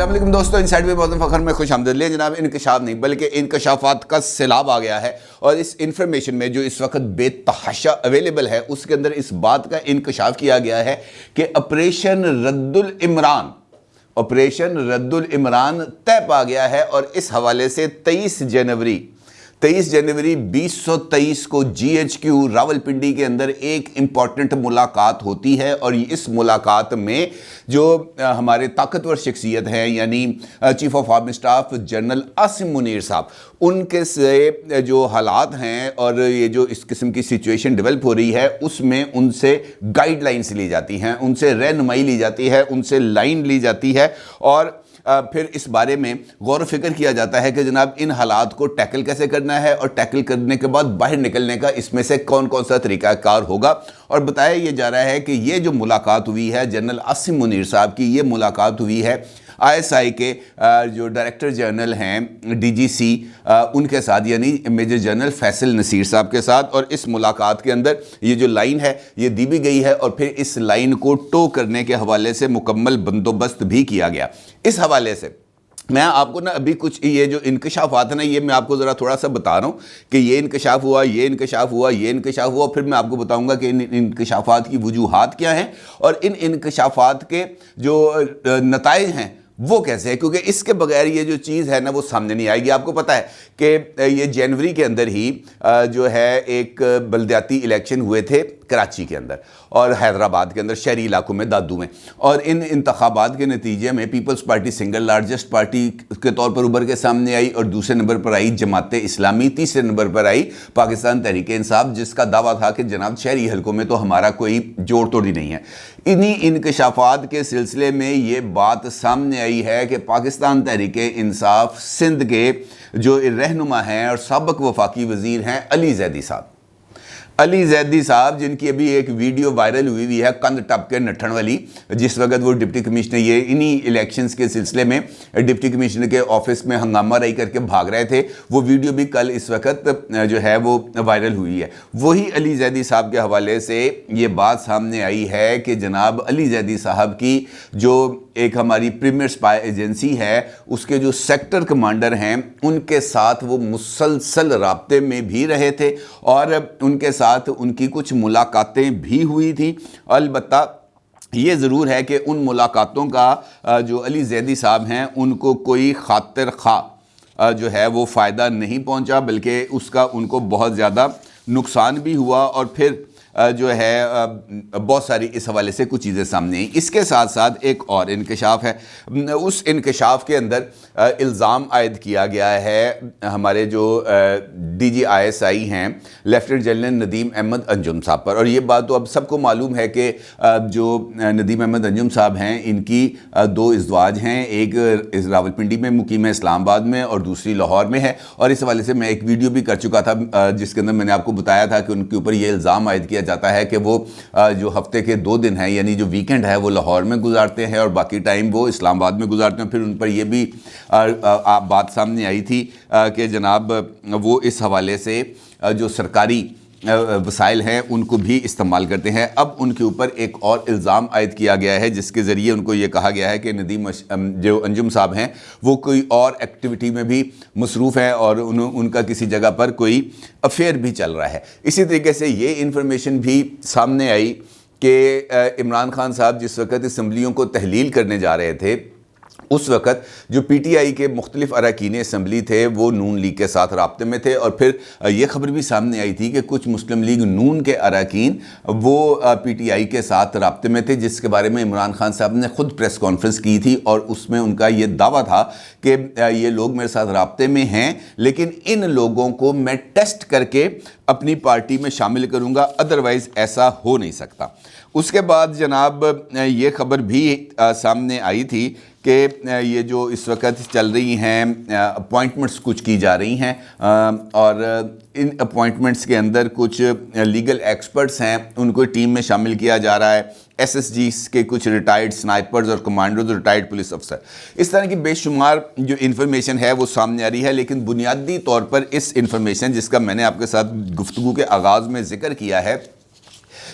अस्सलाम वालेकुम दोस्तों, इनसाइड में मौजूद फखर में खुश आमदीद। जनाब, इंकशाफ नहीं बल्कि इंकशाफात का सैलाब आ गया है और इस इंफॉर्मेशन में जो इस वक्त बेतहाशा अवेलेबल है उसके अंदर इस बात का इंकशाफ किया गया है कि ऑपरेशन रद्दुल इमरान तय पा गया है। और इस हवाले से 23 जनवरी 2023 को GHQ रावलपिंडी के अंदर एक इम्पॉर्टेंट मुलाकात होती है। और इस मुलाकात में जो हमारे ताकतवर शख्सियत हैं यानी chief of army staff general Asim Munir साहब, उनके से जो हालात हैं और ये जो इस किस्म की सिचुएशन डेवलप हो रही है उसमें उनसे गाइडलाइंस ली जाती हैं, उनसे रहनुमाई ली जाती है, उनसे लाइन ली जाती है और फिर इस बारे में गौर फिक्र किया जाता है कि जनाब इन हालात को टैकल कैसे करना है और टैकल करने के बाद बाहर निकलने का इसमें से कौन कौन सा तरीक़ाकार होगा। और बताया ये जा रहा है कि ये जो मुलाकात हुई है जनरल आसिम मुनीर साहब की, ये मुलाकात हुई है ISI के जो डायरेक्टर जनरल हैं DGC उनके साथ यानी मेजर जनरल फैसल नसीर साहब के साथ। और इस मुलाकात के अंदर ये जो लाइन है ये दी भी गई है और फिर इस लाइन को टो करने के हवाले से मुकम्मल बंदोबस्त भी किया गया। इस हवाले से मैं आपको ना अभी कुछ ये जो इंकशाफात है ना, ये मैं आपको ज़रा थोड़ा सा बता रहा हूँ कि ये इंकशाफ हुआ, ये इंकशाफ हुआ, ये इंकशाफ हुआ। फिर मैं आपको बताऊँगा कि इन इंकशाफात की वजूहात क्या हैं और इन इंकशाफात के जो नताइज हैं वो कैसे है, क्योंकि इसके बगैर ये जो चीज़ है ना वो सामने नहीं आएगी। आपको पता है कि ये जनवरी के अंदर ही जो है एक बलदियाती इलेक्शन हुए थे कराची के अंदर और हैदराबाद के अंदर शहरी इलाकों में दादू में। और इन इंतखाबात के नतीजे में Peoples Party single largest party के तौर पर उभर के सामने आई और दूसरे नंबर पर आई जमात इस्लामी, तीसरे नंबर पर आई पाकिस्तान तहरीक इंसाफ, जिसका दावा था कि जनाब शहरी हलकों में तो हमारा कोई जोड़ तोड़ ही नहीं है। इन्हीं इंकशाफात के सिलसिले में ये बात सामने आई है कि पाकिस्तान तहरीक इंसाफ सिंध के जो रहनुमा हैं और साबिक वफाकी वज़ीर हैं अली जैदी साहब, जिनकी अभी एक वीडियो वायरल हुई है कंध टप के नठन वाली, जिस वक्त वो डिप्टी कमिश्नर ये इन्हीं इलेक्शंस के सिलसिले में डिप्टी कमिश्नर के ऑफिस में हंगामा राई करके भाग रहे थे। वो वीडियो भी कल इस वक्त जो है वो वायरल हुई है। वही अली जैदी साहब के हवाले से ये बात सामने आई है कि जनाब अली जैदी साहब की जो एक हमारी प्रीमियर स्पाई एजेंसी है उसके जो सेक्टर कमांडर हैं उनके साथ वो मुसलसल राब्ते में भी रहे थे और उनके साथ उनकी कुछ मुलाकातें भी हुई थी। अलबत्ता ये ज़रूर है कि उन मुलाकातों का जो अली जैदी साहब हैं उनको कोई खातिर खा जो है वो फ़ायदा नहीं पहुंचा, बल्कि उसका उनको बहुत ज़्यादा नुकसान भी हुआ और फिर जो है बहुत सारी इस हवाले से कुछ चीज़ें सामने आई। इसके साथ साथ एक और इंकशाफ है, उस इंकशाफ के अंदर इल्ज़ाम आयद किया गया है हमारे जो DG ISI हैं लेफ्टिनेंट जनरल नदीम अहमद अंजुम साहब पर। और ये बात तो अब सबको मालूम है कि जो नदीम अहमद अंजुम साहब हैं इनकी दो इज़वाज हैं, एक रावलपिंडी में मुकीम है इस्लामाबाद में और दूसरी लाहौर में है। और इस हवाले से मैं एक वीडियो भी कर चुका था जिसके अंदर मैंने आपको बताया था कि उनके ऊपर ये इल्ज़ाम आयद किया जाता है कि वो जो हफ्ते के 2 दिन हैं यानी जो वीकेंड है वो लाहौर में गुजारते हैं और बाकी टाइम वो इस्लामाबाद में गुजारते हैं। फिर उन पर ये भी बात सामने आई थी कि जनाब वो इस हवाले से जो सरकारी वसाइल हैं उनको भी इस्तेमाल करते हैं। अब उनके ऊपर एक और इल्ज़ाम आयद किया गया है जिसके ज़रिए उनको ये कहा गया है कि नदीम जो अंजुम साहब हैं वो कोई और एक्टिविटी में भी मसरूफ़ हैं और उनका किसी जगह पर कोई अफेयर भी चल रहा है। इसी तरीके से ये इन्फॉर्मेशन भी सामने आई कि इमरान खान साहब जिस वक्त असम्बलियों को तहलील करने जा रहे थे उस वक़्त जो PTI के मुख्तलिफ़ अरकान असम्बली थे वो नून लीग के साथ राब्ते में थे। और फिर ये ख़बर भी सामने आई थी कि कुछ मुस्लिम लीग नून के अरकान वो PTI के साथ राब्ते में थे, जिसके बारे में इमरान खान साहब ने ख़ुद प्रेस कॉन्फ्रेंस की थी और उसमें उनका ये दावा था कि ये लोग मेरे साथ राब्ते में हैं लेकिन इन लोगों को मैं टेस्ट करके अपनी पार्टी में शामिल करूँगा, अदरवाइज़ ऐसा हो नहीं सकता। उसके बाद जनाब ये ख़बर भी सामने आई थी कि ये जो इस वक्त चल रही हैं अपॉइंटमेंट्स कुछ की जा रही हैं और इन अपॉइंटमेंट्स के अंदर कुछ लीगल एक्सपर्ट्स हैं उनको टीम में शामिल किया जा रहा है। SSGs के कुछ रिटायर्ड स्नाइपर्स और कमांडोज और रिटायर्ड पुलिस अफसर, इस तरह की बेशुमार जो इन्फॉर्मेशन है वो सामने आ रही है। लेकिन बुनियादी तौर पर इस इन्फॉर्मेशन जिसका मैंने आपके साथ गुफ्तगू के आगाज़ में ज़िक्र किया है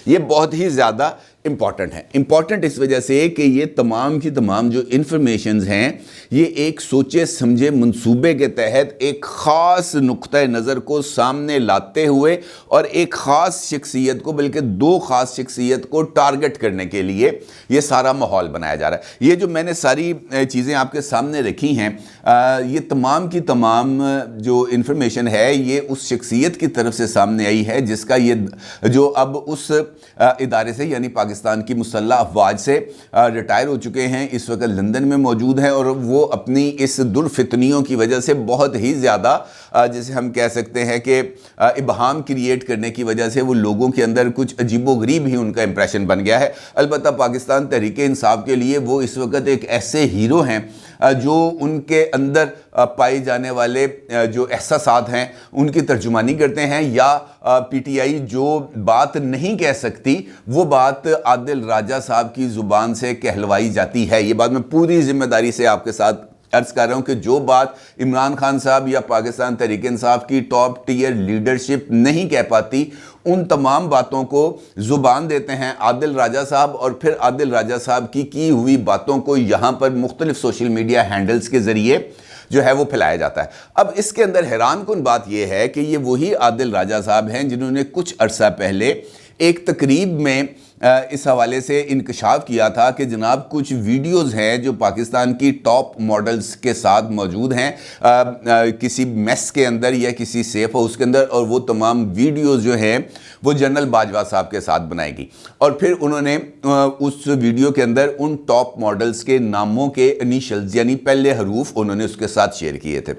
ये बहुत ही ज़्यादा امپورٹنٹ ہیں. امپورٹنٹ اس وجہ سے کہ یہ تمام کی تمام جو انفارمیشنز ہیں یہ ایک سوچے سمجھے منصوبے کے تحت ایک خاص نقطہ نظر کو سامنے لاتے ہوئے اور ایک خاص شخصیت کو بلکہ دو خاص شخصیت کو ٹارگٹ کرنے کے لیے یہ سارا ماحول بنایا جا رہا ہے. یہ جو میں نے ساری چیزیں آپ کے سامنے رکھی ہیں یہ تمام کی تمام جو انفارمیشن ہے یہ اس شخصیت کی طرف سے سامنے آئی ہے جس کا یہ جو اب اس ادارے سے یعنی پاکستان کی مسلح افواج سے ریٹائر ہو چکے ہیں, اس وقت لندن میں موجود ہیں اور وہ اپنی اس درفتنیوں کی وجہ سے بہت ہی زیادہ جیسے ہم کہہ سکتے ہیں کہ ابہام کریٹ کرنے کی وجہ سے وہ لوگوں کے اندر کچھ عجیب و غریب ہی ان کا امپریشن بن گیا ہے. البتہ پاکستان تحریک انصاف کے لیے وہ اس وقت ایک ایسے ہیرو ہیں جو ان کے اندر پائے جانے والے جو احساسات ہیں ان کی ترجمانی کرتے ہیں, یا پی ٹی آئی جو بات نہیں کہہ سکتی وہ بات عادل راجہ صاحب کی زبان سے کہلوائی جاتی ہے. یہ بات میں پوری ذمہ داری سے آپ کے ساتھ عرض کر رہا ہوں کہ جو بات عمران خان صاحب یا پاکستان تحریک انصاف کی ٹاپ ٹیئر لیڈرشپ نہیں کہہ پاتی ان تمام باتوں کو زبان دیتے ہیں عادل راجہ صاحب, اور پھر عادل راجہ صاحب کی ہوئی باتوں کو یہاں پر مختلف سوشل میڈیا ہینڈلز کے ذریعے جو ہے وہ پھیلایا جاتا ہے. اب اس کے اندر حیران کن بات یہ ہے کہ یہ وہی عادل راجہ صاحب ہیں جنہوں نے کچھ عرصہ پہلے ایک تقریب میں اس حوالے سے انکشاف کیا تھا کہ جناب کچھ ویڈیوز ہیں جو پاکستان کی ٹاپ ماڈلز کے ساتھ موجود ہیں کسی میس کے اندر یا کسی سیف ہاؤس کے اندر, اور وہ تمام ویڈیوز جو ہیں وہ جنرل باجوہ صاحب کے ساتھ بنائے گی. اور پھر انہوں نے اس ویڈیو کے اندر ان ٹاپ ماڈلز کے ناموں کے انیشلز یعنی پہلے حروف انہوں نے اس کے ساتھ شیئر کیے تھے.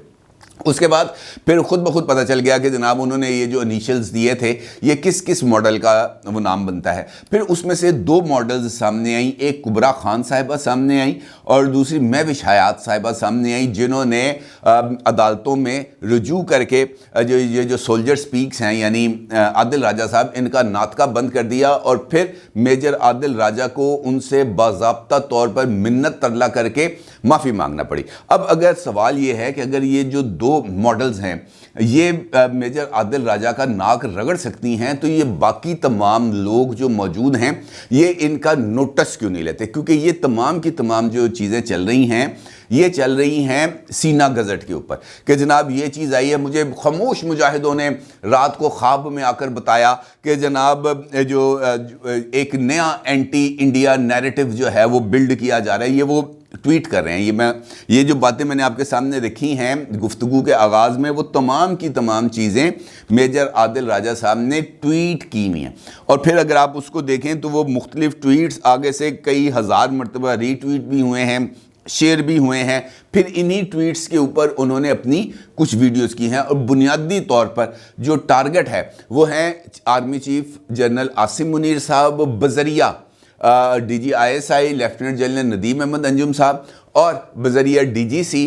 اس کے بعد پھر خود بخود پتہ چل گیا کہ جناب انہوں نے یہ جو انیشلز دیے تھے یہ کس کس ماڈل کا وہ نام بنتا ہے. پھر اس میں سے دو ماڈلز سامنے آئیں, ایک کبرا خان صاحبہ سامنے آئیں اور دوسری مہوش حیات صاحبہ سامنے آئیں, جنہوں نے عدالتوں میں رجوع کر کے یہ جو سولجر سپیکس ہیں یعنی عادل راجہ صاحب ان کا ناطقہ بند کر دیا, اور پھر میجر عادل راجہ کو ان سے باضابطہ طور پر منت ترلا کر کے معافی مانگنا پڑی. اب اگر سوال یہ ہے کہ اگر یہ جو دو ماڈلز ہیں یہ میجر عادل راجہ کا ناک رگڑ سکتی ہیں تو یہ باقی تمام لوگ جو موجود ہیں یہ ان کا نوٹس کیوں نہیں لیتے, کیونکہ یہ تمام کی تمام جو چیزیں چل رہی ہیں یہ چل رہی ہیں سینہ گزٹ کے اوپر کہ جناب یہ چیز آئی ہے. مجھے خاموش مجاہدوں نے رات کو خواب میں آ کر بتایا کہ جناب جو ایک نیا اینٹی انڈیا نیریٹو جو ہے وہ بلڈ کیا جا رہا ہے, یہ وہ ٹویٹ کر رہے ہیں. یہ جو باتیں میں نے آپ کے سامنے رکھی ہیں گفتگو کے آغاز میں وہ تمام کی تمام چیزیں میجر عادل راجہ صاحب نے ٹویٹ کی ہوئی ہیں, اور پھر اگر آپ اس کو دیکھیں تو وہ مختلف ٹویٹس آگے سے کئی ہزار مرتبہ ری ٹویٹ بھی ہوئے ہیں, شیئر بھی ہوئے ہیں. پھر انہی ٹویٹس کے اوپر انہوں نے اپنی کچھ ویڈیوز کی ہیں, اور بنیادی طور پر جو ٹارگٹ ہے وہ ہیں army chief general Asim Munir صاحب بذریعہ D G I S I lieutenant general Nadeem Ahmed Anjum صاحب اور بذریعہ D G C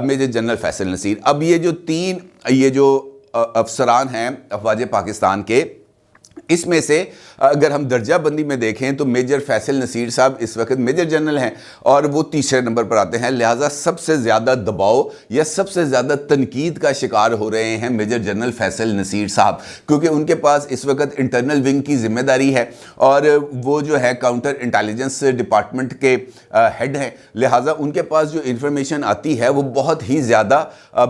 major general Faisal Naseer. اب یہ جو تین یہ جو افسران ہیں افواج پاکستان کے, اس میں سے اگر ہم درجہ بندی میں دیکھیں تو میجر فیصل نصیر صاحب اس وقت میجر جنرل ہیں اور وہ تیسرے نمبر پر آتے ہیں, لہٰذا سب سے زیادہ دباؤ یا سب سے زیادہ تنقید کا شکار ہو رہے ہیں میجر جنرل فیصل نصیر صاحب, کیونکہ ان کے پاس اس وقت انٹرنل ونگ کی ذمہ داری ہے اور وہ جو ہے کاؤنٹر انٹیلیجنس ڈپارٹمنٹ کے ہیڈ ہیں. لہٰذا ان کے پاس جو انفارمیشن آتی ہے وہ بہت ہی زیادہ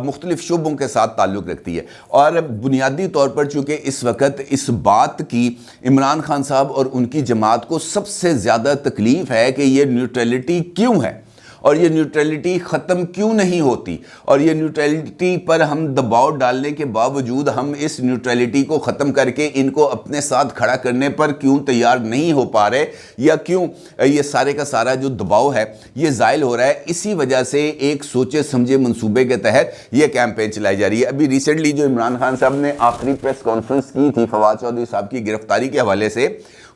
مختلف شعبوں کے ساتھ تعلق رکھتی ہے, اور بنیادی طور پر چونکہ اس وقت اس بات کی عمران خان صاحب اور ان کی جماعت کو سب سے زیادہ تکلیف ہے کہ یہ نیوٹرلٹی کیوں ہے اور یہ نیوٹرلٹی ختم کیوں نہیں ہوتی, اور یہ نیوٹرلٹی پر ہم دباؤ ڈالنے کے باوجود ہم اس نیوٹرلٹی کو ختم کر کے ان کو اپنے ساتھ کھڑا کرنے پر کیوں تیار نہیں ہو پا رہے, یا کیوں یہ سارے کا سارا جو دباؤ ہے یہ زائل ہو رہا ہے. اسی وجہ سے ایک سوچے سمجھے منصوبے کے تحت یہ کیمپین چلائی جا رہی ہے. ابھی ریسنٹلی جو عمران خان صاحب نے آخری پریس کانفرنس کی تھی فواد چودھری صاحب کی گرفتاری کے حوالے سے,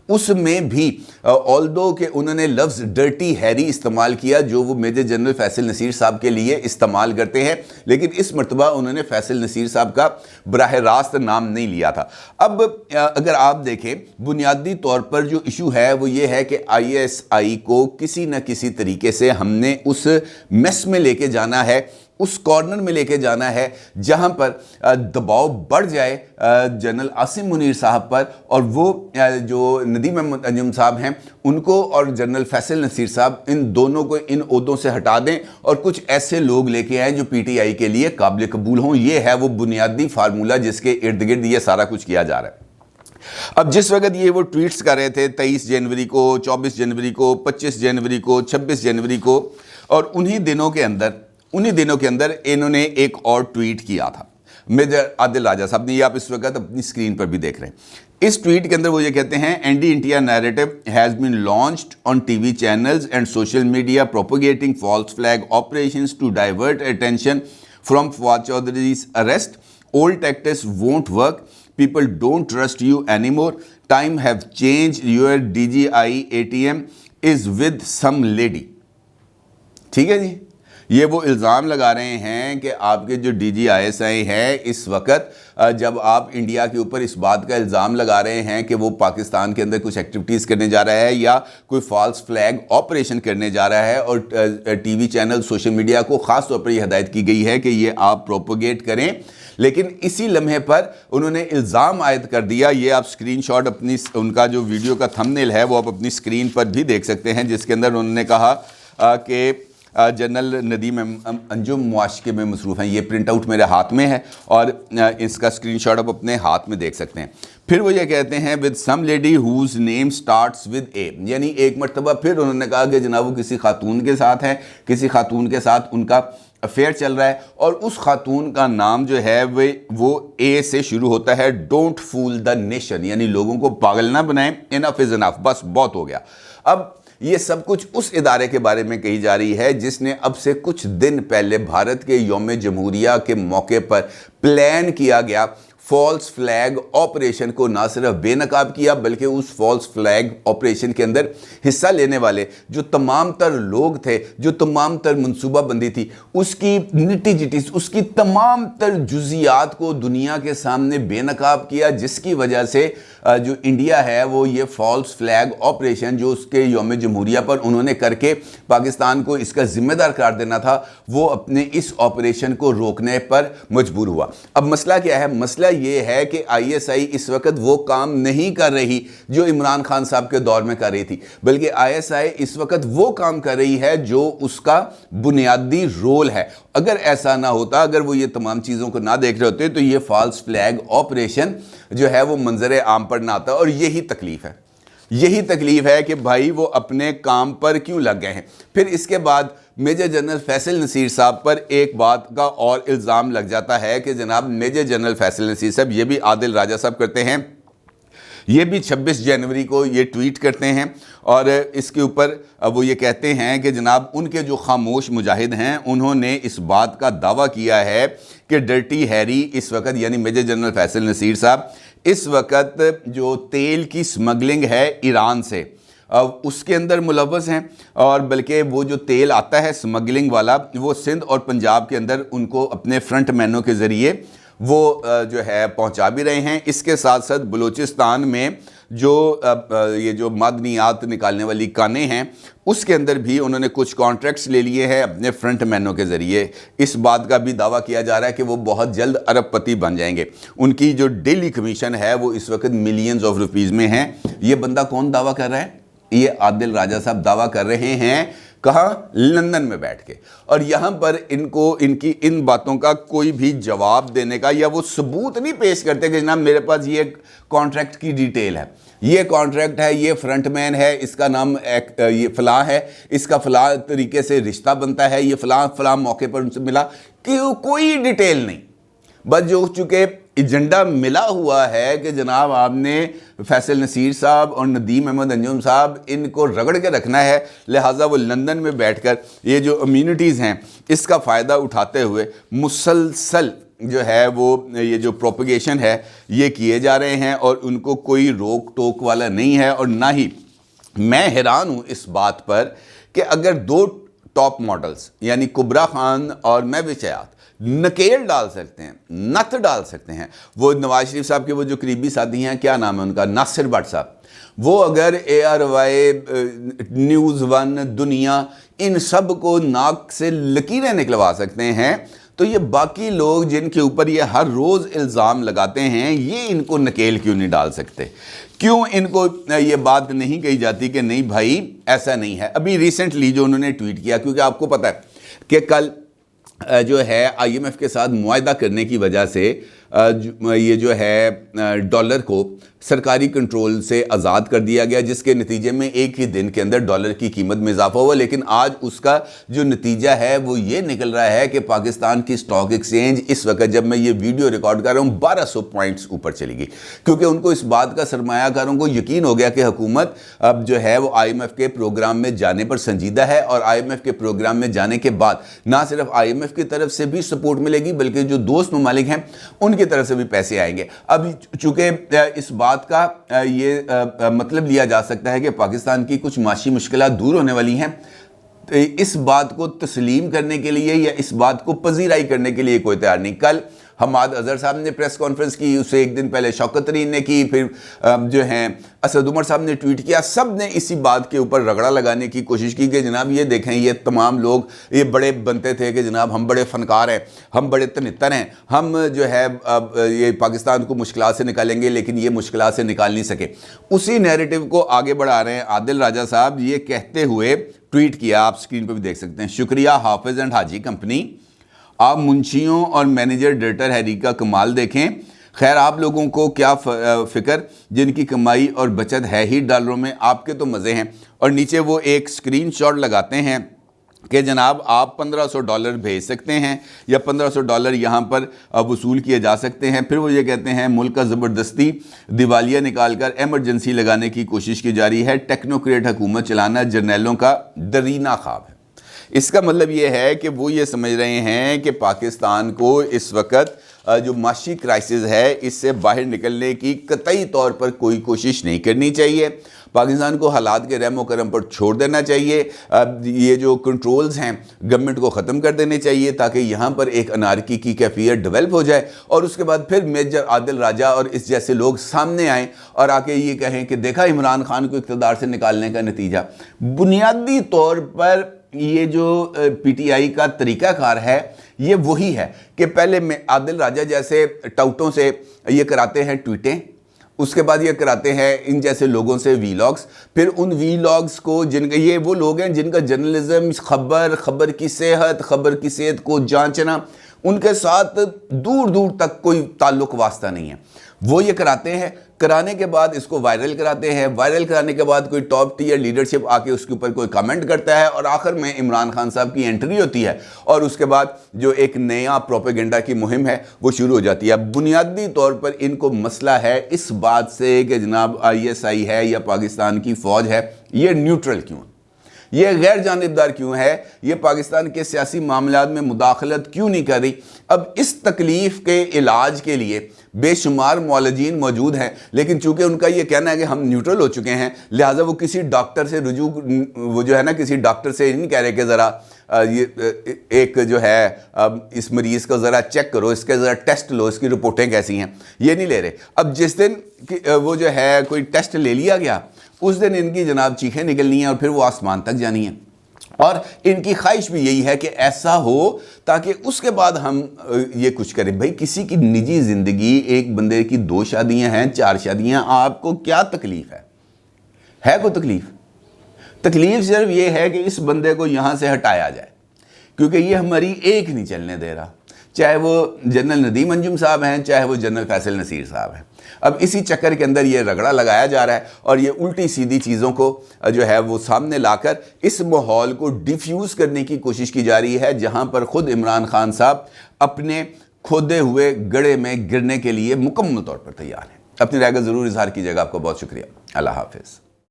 اس میں بھی آلدو کہ انہوں نے لفظ ڈرٹی ہیری استعمال کیا جو وہ میجر جنرل فیصل نصیر صاحب کے لیے استعمال کرتے ہیں, لیکن اس مرتبہ انہوں نے فیصل نصیر صاحب کا براہ راست نام نہیں لیا تھا. اب اگر آپ دیکھیں بنیادی طور پر جو ایشو ہے وہ یہ ہے کہ آئی ایس آئی کو کسی نہ کسی طریقے سے ہم نے اس میس میں لے کے جانا ہے اس کارنر میں لے کے جانا ہے جہاں پر دباؤ بڑھ جائے جنرل عاصم منیر صاحب پر, اور وہ جو ندیم احمد انجم صاحب ہیں ان کو اور جنرل فیصل نصیر صاحب ان دونوں کو ان عہدوں سے ہٹا دیں اور کچھ ایسے لوگ لے کے آئیں جو پی ٹی آئی کے لیے قابل قبول ہوں. یہ ہے وہ بنیادی فارمولہ جس کے ارد گرد یہ سارا کچھ کیا جا رہا ہے. اب جس وقت یہ وہ ٹویٹس کر رہے تھے 23 جنوری کو, 24 جنوری کو, 25 جنوری کو, 26 جنوری کو, اور انہی دنوں کے اندر انہوں نے ایک اور ٹویٹ کیا تھا میجر عادل راجہ صاحب نے. یہ آپ اس وقت اپنی اسکرین پر بھی دیکھ رہے ہیں. اس ٹویٹ کے اندر وہ یہ کہتے ہیں, anti India narrative has been launched on T V channels and social media propagating false flag operations to divert attention from Fawad Chaudhry's arrest. Old tactics won't work. People don't trust you anymore. Time have changed. Your DGI ATM is with some lady. ٹھیک ہے جی, یہ وہ الزام لگا رہے ہیں کہ آپ کے جو ڈی جی آئی ایس آئی ہیں اس وقت, جب آپ انڈیا کے اوپر اس بات کا الزام لگا رہے ہیں کہ وہ پاکستان کے اندر کچھ ایکٹیویٹیز کرنے جا رہا ہے یا کوئی فالس فلیگ آپریشن کرنے جا رہا ہے, اور T V channel social media کو خاص طور پر یہ ہدایت کی گئی ہے کہ یہ آپ پروپوگیٹ کریں, لیکن اسی لمحے پر انہوں نے الزام عائد کر دیا. یہ آپ اسکرین شاٹ اپنی ان کا جو ویڈیو کا تھمبنیل ہے وہ آپ اپنی اسکرین پر بھی دیکھ سکتے ہیں, جس کے اندر انہوں نے کہا کہ جنرل ندیم انجم معاشقے میں مصروف ہیں. یہ پرنٹ آؤٹ میرے ہاتھ میں ہے اور اس کا اسکرین شاٹ آپ اپنے ہاتھ میں دیکھ سکتے ہیں. پھر وہ یہ کہتے ہیں with some lady whose name starts with A, یعنی ایک مرتبہ پھر انہوں نے کہا کہ جناب وہ کسی خاتون کے ساتھ ہے, کسی خاتون کے ساتھ ان کا افیئر چل رہا ہے, اور اس خاتون کا نام جو ہے وہ اے سے شروع ہوتا ہے. ڈونٹ فول دا نیشن, یعنی لوگوں کو پاگل نہ بنائیں, انف از انف, بس بہت ہو گیا. اب یہ سب کچھ اس ادارے کے بارے میں کہی جا رہی ہے جس نے اب سے کچھ دن پہلے بھارت کے یوم جمہوریہ کے موقع پر پلان کیا گیا فالس فلیگ آپریشن کو نہ صرف بے نقاب کیا, بلکہ اس فالس فلیگ آپریشن کے اندر حصہ لینے والے جو تمام تر لوگ تھے, جو تمام تر منصوبہ بندی تھی, اس کی نٹی جٹیز, اس کی تمام تر جزیات کو دنیا کے سامنے بے نقاب کیا, جس کی وجہ سے جو انڈیا ہے وہ یہ فالس فلیگ آپریشن جو اس کے یوم جمہوریہ پر انہوں نے کر کے پاکستان کو اس کا ذمہ دار قرار دینا تھا, وہ اپنے اس آپریشن کو روکنے پر مجبور ہوا. اب مسئلہ کیا ہے؟ مسئلہ یہ ہے کہ آئی ایس آئی اس وقت وہ کام نہیں کر رہی جو عمران خان صاحب کے دور میں کر رہی تھی, بلکہ آئی ایس آئی اس وقت وہ کام کر رہی ہے جو اس کا بنیادی رول ہے. اگر ایسا نہ ہوتا, اگر وہ یہ تمام چیزوں کو نہ دیکھ رہے ہوتے, تو یہ فالس فلیگ آپریشن جو ہے وہ منظر عام پر نہ آتا. اور یہی تکلیف ہے کہ بھائی وہ اپنے کام پر کیوں لگ گئے ہیں. پھر اس کے بعد میجر جنرل فیصل نصیر صاحب پر ایک بات کا اور الزام لگ جاتا ہے کہ جناب میجر جنرل فیصل نصیر صاحب, یہ بھی عادل راجہ صاحب کرتے ہیں, یہ بھی 26 جنوری کو یہ ٹویٹ کرتے ہیں, اور اس کے اوپر وہ یہ کہتے ہیں کہ جناب ان کے جو خاموش مجاہد ہیں انہوں نے اس بات کا دعویٰ کیا ہے کہ ڈرٹی ہیری اس وقت, یعنی میجر جنرل فیصل نصیر صاحب اس وقت جو تیل کی سمگلنگ ہے ایران سے اس کے اندر ملوث ہیں, اور بلکہ وہ جو تیل آتا ہے سمگلنگ والا وہ سندھ اور پنجاب کے اندر ان کو اپنے فرنٹ مینوں کے ذریعے وہ جو ہے پہنچا بھی رہے ہیں. اس کے ساتھ ساتھ بلوچستان میں یہ جو معدنیات نکالنے والی کانیں ہیں اس کے اندر بھی انہوں نے کچھ کانٹریکٹس لے لیے ہیں اپنے فرنٹ مینوں کے ذریعے. اس بات کا بھی دعویٰ کیا جا رہا ہے کہ وہ بہت جلد ارب پتی بن جائیں گے. ان کی جو ڈیلی کمیشن ہے وہ اس وقت ملینز آف روپیز میں ہیں. یہ بندہ کون دعویٰ کر رہا ہے؟ یہ عادل راجہ صاحب دعویٰ کر رہے ہیں. کہاں؟ لندن میں بیٹھ کے. اور یہاں پر ان کی ان باتوں کا کوئی بھی جواب دینے کا یا وہ ثبوت نہیں پیش کرتے کہ جناب میرے پاس یہ کانٹریکٹ کی ڈیٹیل ہے, یہ کانٹریکٹ ہے, یہ فرنٹ مین ہے, اس کا نام یہ فلاں ہے, اس کا فلاں طریقے سے رشتہ بنتا ہے, یہ فلاں موقع پر ان سے ملا, کہ کوئی ڈیٹیل نہیں. بس جو چونکہ ایجنڈا ملا ہوا ہے کہ جناب آپ نے فیصل نصیر صاحب اور ندیم احمد انجم صاحب ان کو رگڑ کے رکھنا ہے, لہٰذا وہ لندن میں بیٹھ کر یہ جو امیونٹیز ہیں اس کا فائدہ اٹھاتے ہوئے مسلسل جو ہے وہ یہ جو پروپیگیشن ہے یہ کیے جا رہے ہیں, اور ان کو کوئی روک ٹوک والا نہیں ہے. اور نہ ہی میں حیران ہوں اس بات پر کہ اگر دو ٹاپ ماڈلز یعنی کبرا خان اور محوش حیات نکیل ڈال سکتے ہیں, نت ڈال سکتے ہیں, وہ نواز شریف صاحب کے وہ جو قریبی ساتھی ہیں, کیا نام ہے ان کا, ناصر بٹ صاحب, وہ اگر ARY نیوز 1 دنیا इन सब को नाक से लकीरें निकलवा सकते हैं, तो ये बाकी लोग जिनके ऊपर ये हर रोज़ इल्ज़ाम लगाते हैं, ये इनको नकेल क्यों नहीं डाल सकते? क्यों इनको ये बात नहीं कही जाती कि नहीं भाई ऐसा नहीं है? अभी रिसेंटली जो उन्होंने ट्वीट किया, क्योंकि आपको पता है कि कल जो है IMF के साथ मुआहदा करने की वजह से ये जो है डॉलर को सरकारी कंट्रोल से आज़ाद कर दिया गया, जिसके नतीजे में एक ही दिन के अंदर डॉलर की कीमत में इजाफा हुआ। लेकिन आज उसका जो नतीजा है वो ये निकल रहा है कि पाकिस्तान की स्टॉक एक्सचेंज इस वक्त जब मैं ये वीडियो रिकॉर्ड कर रहा हूँ 1200 पॉइंट्स ऊपर चली गई, क्योंकि उनको इस बात का सरमायाकारों को यकीन हो गया कि हुकूमत अब जो है वो IMF के प्रोग्राम में जाने पर संजीदा है, और IMF के प्रोग्राम में जाने के बाद ना सिर्फ IMF की तरफ से भी सपोर्ट मिलेगी बल्कि जो दोस्त ममालिक हैं उनकी तरफ से भी पैसे आएंगे। अब चूंकि इस बात का ये मतलब लिया जा सकता है कि पाकिस्तान की कुछ माशी मुश्किलात दूर होने वाली हैं, तो इस बात को तस्लीम करने के लिए या इस बात को पजीराई करने के लिए कोई तैयार नहीं। कल हमाद अजहर साहब ने प्रेस कॉन्फ्रेंस की, उससे एक दिन पहले शौकत तरीन ने की, फिर जो हैं असद उमर साहब ने ट्वीट किया। सब ने इसी बात के ऊपर रगड़ा लगाने की कोशिश की कि जनाब ये देखें, ये तमाम लोग ये बड़े बनते थे कि जनाब हम बड़े फनकार हैं, हम बड़े तनितर हैं, हम जो है ये पाकिस्तान को मुश्किलात से निकालेंगे, लेकिन ये मुश्किलात से निकाल नहीं सके। उसी नैरेटिव को आगे बढ़ा रहे हैं आदिल राजा साहब, ये कहते हुए ट्वीट किया, आप स्क्रीन पर भी देख सकते हैं। शुक्रिया हाफिज एंड हाजी कंपनी, आप मुंशियों और मैनेजर डायरेक्टर हैरी का कमाल देखें। खैर आप लोगों को क्या फ़िक्र, जिनकी कमाई और बचत है ही डॉलरों में, आपके तो मज़े हैं। और नीचे वो एक स्क्रीनशॉट लगाते हैं कि जनाब आप $1500 भेज सकते हैं या $1500 यहाँ पर वसूल किए जा सकते हैं। फिर वो ये कहते हैं मुल्क का ज़बरदस्ती दिवालिया निकाल कर एमरजेंसी लगाने की कोशिश की जा रही है, टेक्नोक्रेट हुकूमत चलाना जर्नैलों का दरीना ख्वाब है। इसका मतलब ये है कि वो ये समझ रहे हैं कि पाकिस्तान को इस वक्त जो माशी क्राइसिस है इससे बाहर निकलने की कतई तौर पर कोई कोशिश नहीं करनी चाहिए। पाकिस्तान को हालात के रहमो करम पर छोड़ देना चाहिए। ये जो कंट्रोल्स हैं गवर्नमेंट को ख़त्म कर देने चाहिए ताकि यहाँ पर एक अनारकी की कैफियत डेवलप हो जाए, और उसके बाद फिर मेजर आदिल राजा और इस जैसे लोग सामने आएँ और आके ये कहें कि देखा इमरान खान को इक़्तिदार से निकालने का नतीजा। बुनियादी तौर पर ये जो PTI का तरीक़ाकार है ये वही है कि पहले में आदिल राजा जैसे टाउटों से ये कराते हैं ट्वीटें, उसके बाद ये कराते हैं इन जैसे लोगों से वीलॉग्स, फिर उन वीलॉग्स को जिनका ये वो लोग हैं जिनका जर्नलिज्म, खबर की सेहत को जांचना उनके साथ दूर दूर तक कोई ताल्लुक वास्ता नहीं है, वो ये कराते हैं। कराने के बाद इसको वायरल कराते हैं, वायरल कराने के बाद कोई टॉप टियर लीडरशिप आके उसके ऊपर कोई कमेंट करता है, और आखिर में इमरान खान साहब की एंट्री होती है, और उसके बाद जो एक नया प्रोपेगेंडा की मुहिम है वो शुरू हो जाती है। बुनियादी तौर पर इनको मसला है इस बात से कि जनाब ISI है या पाकिस्तान की फ़ौज है, ये न्यूट्रल क्यों, ये गैर जानिबदार क्यों है, ये पाकिस्तान के सियासी मामलात में मुदाखलत क्यों नहीं कर रही। अब इस तकलीफ़ के इलाज के लिए बेशुमार मौलजीन मौजूद हैं, लेकिन चूंकि उनका ये कहना है कि हम न्यूट्रल हो चुके हैं, लिहाजा वो किसी डॉक्टर से वो जो है ना किसी डॉक्टर से नहीं कह रहे कि ज़रा ये एक जो है इस मरीज़ को ज़रा चेक करो, इसके ज़रा टेस्ट लो, इसकी रिपोर्टें कैसी हैं, ये नहीं ले रहे। अब जिस दिन वो जो है कोई टेस्ट ले लिया गया उस दिन इनकी जनाब चीखें निकलनी हैं और फिर वो आसमान तक जानी है, और इनकी ख्वाहिश भी यही है कि ऐसा हो ताकि उसके बाद हम ये कुछ करें। भाई किसी की निजी ज़िंदगी, एक बंदे की 2 शादियां हैं, 4 शादियां, आपको क्या तकलीफ़ है कोई तकलीफ़? तकलीफ़ सिर्फ ये है कि इस बंदे को यहाँ से हटाया जाए, क्योंकि ये हमारी एक नहीं चलने दे रहा, चाहे वो जनरल नदीम अंजुम साहब हैं, चाहे वो जनरल फैसल नसीर साहब हैं। अब इसी चक्कर के अंदर ये रगड़ा लगाया जा रहा है, और ये उल्टी सीधी चीज़ों को जो है वो सामने लाकर इस माहौल को डिफ्यूज़ करने की कोशिश की जा रही है, जहां पर ख़ुद इमरान खान साहब अपने खोदे हुए गड्ढे में गिरने के लिए मुकम्मल तौर पर तैयार हैं। अपनी राय का ज़रूर इजहार कीजिएगा। आपको बहुत शुक्रिया। अल्लाह हाफिज़।